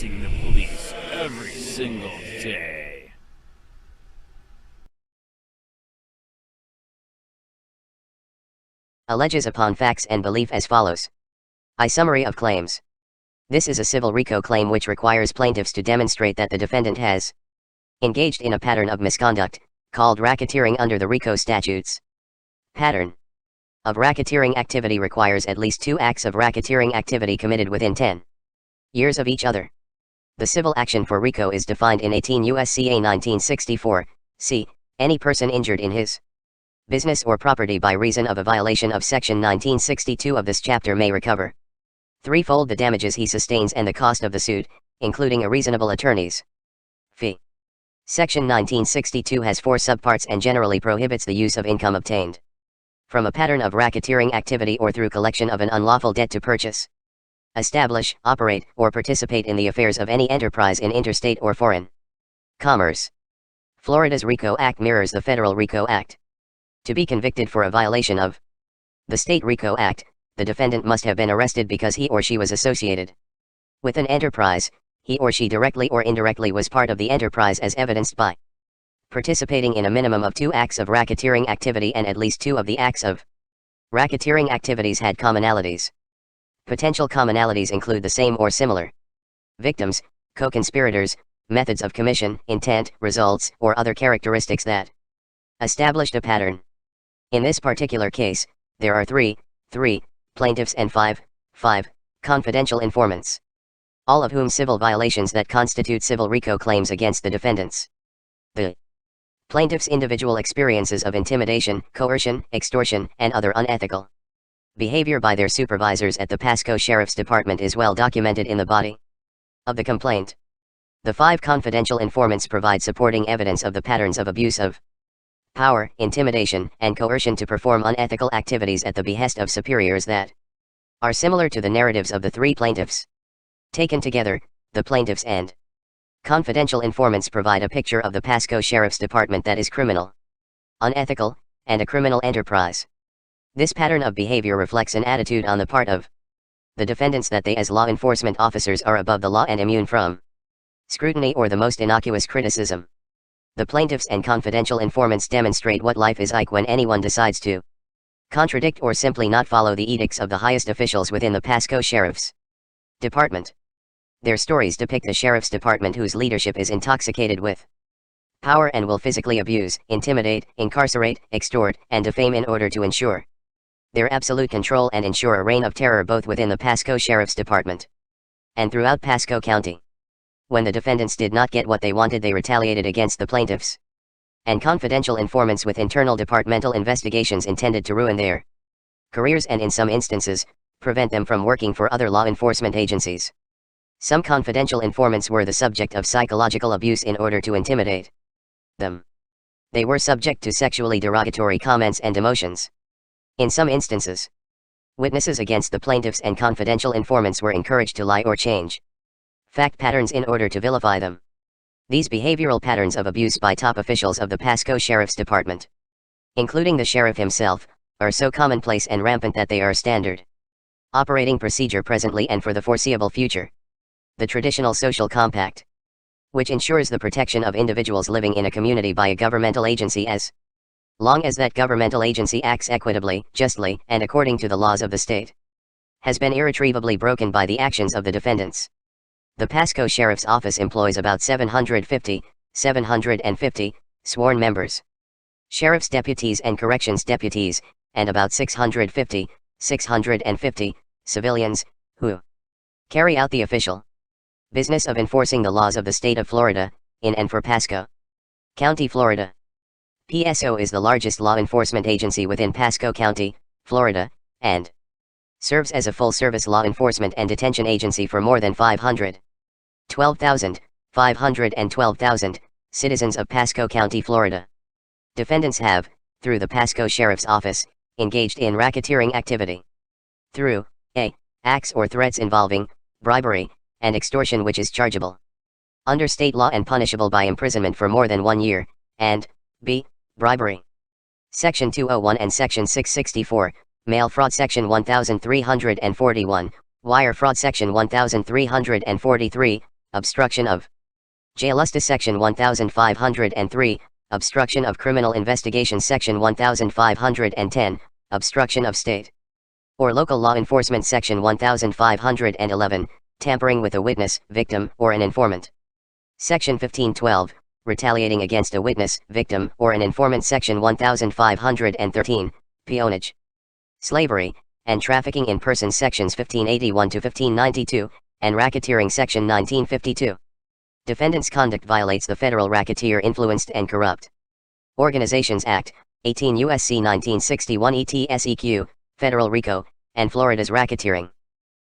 harassing the police every single day. Alleges upon facts and belief as follows. I summary of claims. This is a civil RICO claim which requires plaintiffs to demonstrate that the defendant has engaged in a pattern of misconduct, called racketeering under the RICO statutes. Pattern of racketeering activity requires at least 2 acts of racketeering activity committed within 10 years of each other. The civil action for RICO is defined in 18 U.S.C.A. 1964, c. Any person injured in his business or property by reason of a violation of Section 1962 of this chapter may recover threefold the damages he sustains and the cost of the suit, including a reasonable attorney's fee. Section 1962 has 4 subparts and generally prohibits the use of income obtained from a pattern of racketeering activity or through collection of an unlawful debt to purchase, establish, operate, or participate in the affairs of any enterprise in interstate or foreign commerce. Florida's RICO Act mirrors the federal RICO Act. To be convicted for a violation of the state RICO Act, the defendant must have been arrested because he or she was associated with an enterprise. He or she directly or indirectly was part of the enterprise as evidenced by participating in a minimum of 2 acts of racketeering activity and at least 2 of the acts of racketeering activities had commonalities. Potential commonalities include the same or similar victims, co-conspirators, methods of commission, intent, results, or other characteristics that established a pattern. In this particular case, there are 3 plaintiffs and 5 confidential informants, all of whom civil violations that constitute civil RICO claims against the defendants. The plaintiffs' individual experiences of intimidation, coercion, extortion, and other unethical behavior by their supervisors at the Pasco Sheriff's Department is well documented in the body of the complaint. The 5 confidential informants provide supporting evidence of the patterns of abuse of power, intimidation, and coercion to perform unethical activities at the behest of superiors that are similar to the narratives of the 3 plaintiffs. Taken together, the plaintiffs and confidential informants provide a picture of the Pasco Sheriff's Department that is criminal, unethical, and a criminal enterprise. This pattern of behavior reflects an attitude on the part of the defendants that they as law enforcement officers are above the law and immune from scrutiny or the most innocuous criticism. The plaintiffs and confidential informants demonstrate what life is like when anyone decides to contradict or simply not follow the edicts of the highest officials within the Pasco Sheriff's Department. Their stories depict the Sheriff's Department whose leadership is intoxicated with power and will physically abuse, intimidate, incarcerate, extort, and defame in order to ensure their absolute control and ensure a reign of terror both within the Pasco Sheriff's Department and throughout Pasco County. When the defendants did not get what they wanted, they retaliated against the plaintiffs and confidential informants with internal departmental investigations intended to ruin their careers and in some instances, prevent them from working for other law enforcement agencies. Some confidential informants were the subject of psychological abuse in order to intimidate them. They were subject to sexually derogatory comments and demotions. In some instances, witnesses against the plaintiffs and confidential informants were encouraged to lie or change fact patterns in order to vilify them. These behavioral patterns of abuse by top officials of the Pasco Sheriff's Department, including the sheriff himself, are so commonplace and rampant that they are standard operating procedure presently and for the foreseeable future. The traditional social compact, which ensures the protection of individuals living in a community by a governmental agency as long as that governmental agency acts equitably, justly, and according to the laws of the state, has been irretrievably broken by the actions of the defendants. The Pasco Sheriff's Office employs about 750 sworn members, sheriff's deputies and corrections deputies, and about 650 civilians, who carry out the official business of enforcing the laws of the state of Florida, in and for Pasco County, Florida. PSO is the largest law enforcement agency within Pasco County, Florida, and serves as a full-service law enforcement and detention agency for more than 512,000 citizens of Pasco County, Florida. Defendants have, through the Pasco Sheriff's Office, engaged in racketeering activity through a. acts or threats involving bribery and extortion which is chargeable under state law and punishable by imprisonment for more than 1 year, and b. bribery. Section 201 and Section 664, mail fraud Section 1341, wire fraud Section 1343, obstruction of Justice Section 1503, obstruction of criminal investigation Section 1510, obstruction of state or local law enforcement Section 1511, tampering with a witness, victim, or an informant. Section 1512, retaliating against a witness, victim, or an informant Section 1513, peonage, slavery, and trafficking in persons Sections 1581 to 1592, and racketeering Section 1952. Defendant's conduct violates the Federal Racketeer Influenced and Corrupt Organizations Act, 18 U.S.C. 1961 ETSEQ, Federal RICO, and Florida's Racketeering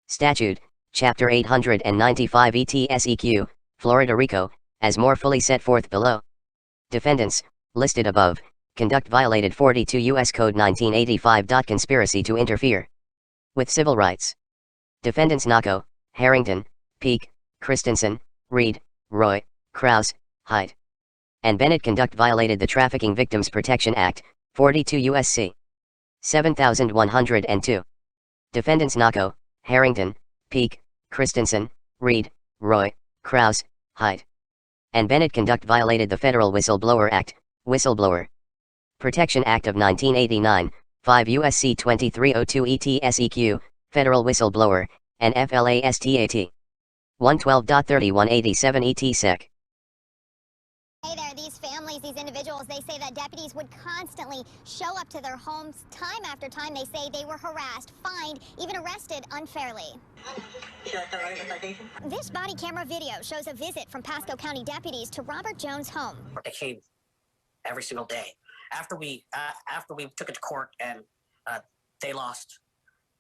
Statute, Chapter 895 ETSEQ, Florida RICO, as more fully set forth below. Defendants, listed above, conduct violated 42 U.S. Code 1985. Conspiracy to interfere with civil rights. Defendants Nocco, Harrington, Peake, Christensen, Reed, Roy, Krause, Height, and Bennett conduct violated the Trafficking Victims Protection Act, 42 U.S.C. 7102. Defendants Nocco, Harrington, Peake, Christensen, Reed, Roy, Krause, Height, and Bennett conduct violated the Federal Whistleblower Act, Whistleblower Protection Act of 1989, 5 U.S.C. 2302 ETSEQ, Federal Whistleblower, and FLASTAT. 112.3187 ETSEC. Hey there, these families, these individuals, they say that deputies would constantly show up to their homes time after time. They say they were harassed, fined, even arrested unfairly. This body camera video shows a visit from Pasco County deputies to Robert Jones' home. They came every single day. After we took it to court and they lost,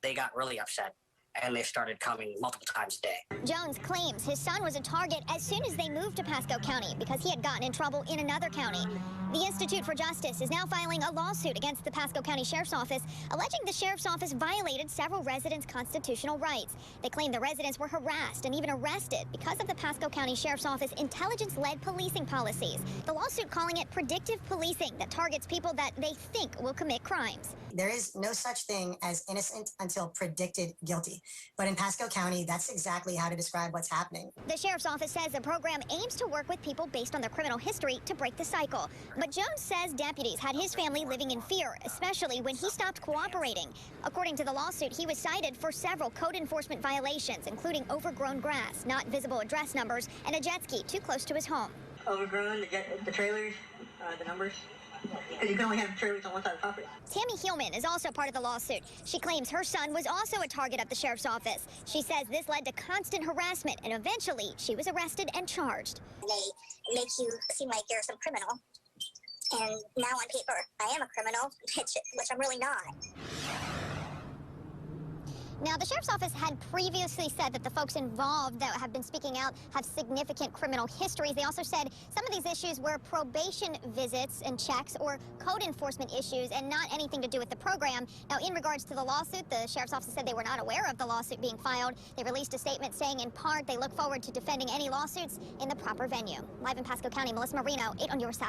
they got really upset. And they started coming multiple times a day. Jones claims his son was a target as soon as they moved to Pasco County because he had gotten in trouble in another county. The Institute for Justice is now filing a lawsuit against the Pasco County Sheriff's Office, alleging the Sheriff's Office violated several residents' constitutional rights. They claim the residents were harassed and even arrested because of the Pasco County Sheriff's Office intelligence-led policing policies. The lawsuit calling it predictive policing that targets people that they think will commit crimes. There is no such thing as innocent until predicted guilty. But in Pasco County, that's exactly how to describe what's happening. The Sheriff's Office says the program aims to work with people based on their criminal history to break the cycle. But Jones says deputies had his family living in fear, especially when he stopped cooperating. According to the lawsuit, he was cited for several code enforcement violations, including overgrown grass, not visible address numbers, and a jet ski too close to his home. Overgrown, the trailers, the numbers. Because you can only have trailers on one side of the property. Tammy Hillman is also part of the lawsuit. She claims her son was also a target of the Sheriff's Office. She says this led to constant harassment, and eventually she was arrested and charged. They make you seem like you're some criminal. And now on paper, I am a criminal, which I'm really not. Now, the Sheriff's Office had previously said that the folks involved that have been speaking out have significant criminal histories. They also said some of these issues were probation visits and checks or code enforcement issues and not anything to do with the program. Now, in regards to the lawsuit, the Sheriff's Office said they were not aware of the lawsuit being filed. They released a statement saying, in part, they look forward to defending any lawsuits in the proper venue. Live in Pasco County, Melissa Marino, 8 on your side.